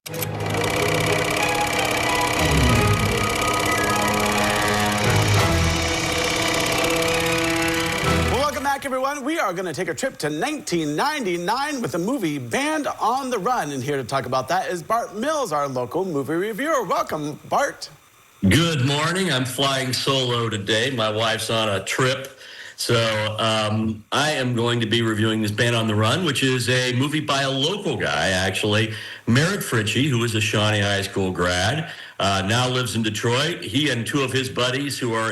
Well, welcome back, everyone. We are going to take a trip to 1999 with the movie Band on the Run. And here to talk about that is Bart Mills, our local movie reviewer. Welcome, Bart. Good morning. I'm flying solo today. My wife's on a trip. So I am going to be reviewing this Band on the Run, which is a movie by a local guy, actually, Merritt Fritchie, who is a Shawnee High School grad, now lives in Detroit. He and two of his buddies who are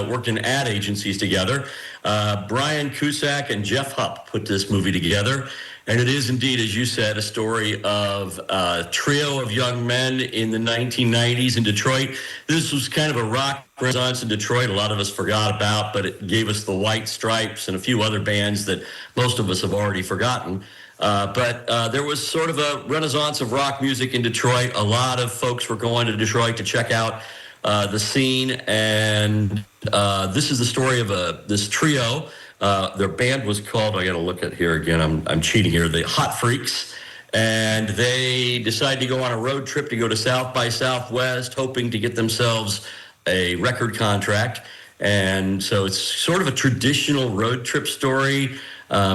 worked in ad agencies together, Brian Cusack and Jeff Hupp, put this movie together. And it is indeed, as you said, a story of a trio of young men in the 1990s in Detroit. This was kind of a rock renaissance in Detroit a lot of us forgot about, but it gave us the White Stripes and a few other bands that most of us have already forgotten. But there was sort of a renaissance of rock music in Detroit. A lot of folks were going to Detroit to check out the scene. And this is the story of this trio. Their band was called, I got to look at here again, I'm cheating here, the Hot Freaks. And they decided to go on a road trip to go to South by Southwest, hoping to get themselves a record contract. And so it's sort of a traditional road trip story,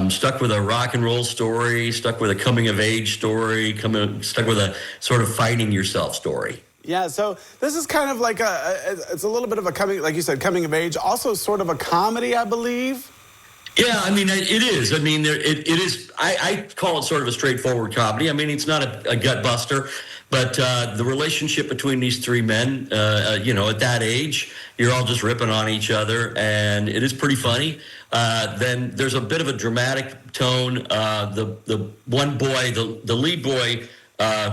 stuck with a rock and roll story, stuck with a coming of age story, stuck with a sort of finding yourself story. Yeah, so this is kind of like it's a little bit of a coming, like you said, coming of age, also sort of a comedy, I believe. Yeah, I mean, it is. I mean, it is. I call it sort of a straightforward comedy. I mean, it's not a gut buster, but the relationship between these three men, at that age, you're all just ripping on each other, and it is pretty funny. Then there's a bit of a dramatic tone. The one boy, the lead boy,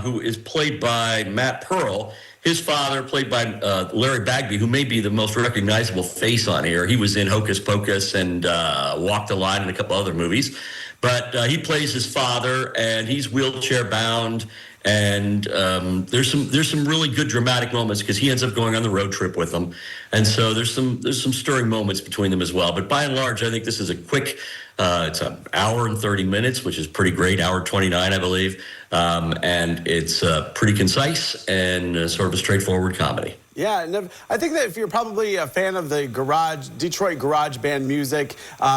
who is played by Matt Pearl. His father, played by Larry Bagby, who may be the most recognizable face on here. He was in Hocus Pocus and Walk the Line and a couple other movies. But he plays his father, and he's wheelchair bound. And there's some really good dramatic moments because he ends up going on the road trip with them. And so there's some stirring moments between them as well. But by and large, I think this is a quick. It's an hour and 30 minutes, which is pretty great. Hour 29, I believe. And it's pretty concise and sort of a straightforward comedy. Yeah, and I think that if you're probably a fan of the Detroit garage band music,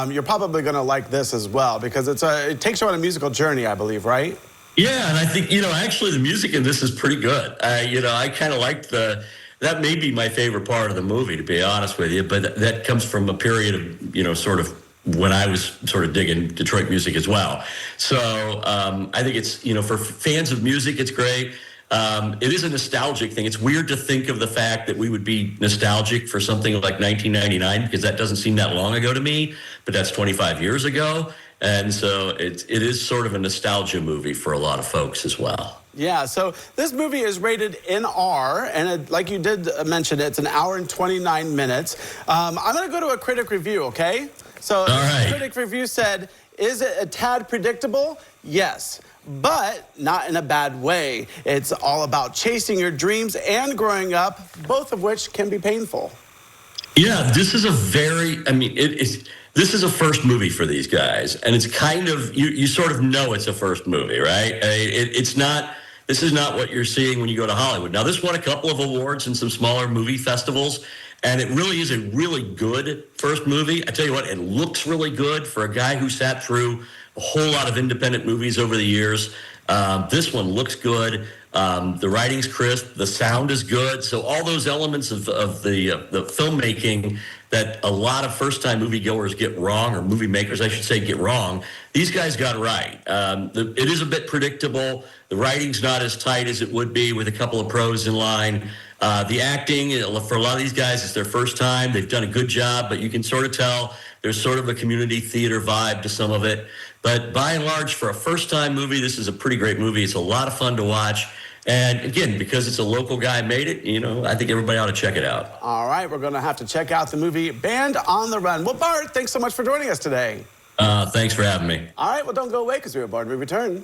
you're probably going to like this as well because it takes you on a musical journey, I believe, right? Yeah, and I think, actually the music in this is pretty good. I kind of liked that may be my favorite part of the movie, to be honest with you, but that comes from a period of, sort of when I was sort of digging Detroit music as well. So I think it's, for fans of music, it's great. It is a nostalgic thing. It's weird to think of the fact that we would be nostalgic for something like 1999 because that doesn't seem that long ago to me, but that's 25 years ago. And so it is sort of a nostalgia movie for a lot of folks as well. Yeah, so this movie is rated NR, and like you did mention, it's an hour and 29 minutes. I'm going to go to a critic review, okay? So the critic review said, is it a tad predictable? Yes, but not in a bad way. It's all about chasing your dreams and growing up, both of which can be painful. Yeah, this is this is a first movie for these guys, and it's kind of, you sort of know it's a first movie, right? This is not what you're seeing when you go to Hollywood. Now, this won a couple of awards in some smaller movie festivals, and it really is a really good first movie. I tell you what, it looks really good for a guy who sat through a whole lot of independent movies over the years. This one looks good. The writing's crisp. The sound is good. So all those elements of the filmmaking that a lot of first-time moviegoers get wrong, or movie makers, I should say, get wrong, these guys got right. It is a bit predictable. The writing's not as tight as it would be with a couple of pros in line. The acting, for a lot of these guys, it's their first time. They've done a good job, but you can sort of tell there's sort of a community theater vibe to some of it. But by and large, for a first-time movie, this is a pretty great movie. It's a lot of fun to watch. And again, because it's a local guy made it, I think everybody ought to check it out. All right, we're going to have to check out the movie Band on the Run. Well, Bart, thanks so much for joining us today. Thanks for having me. All right, well, don't go away because we're about to return.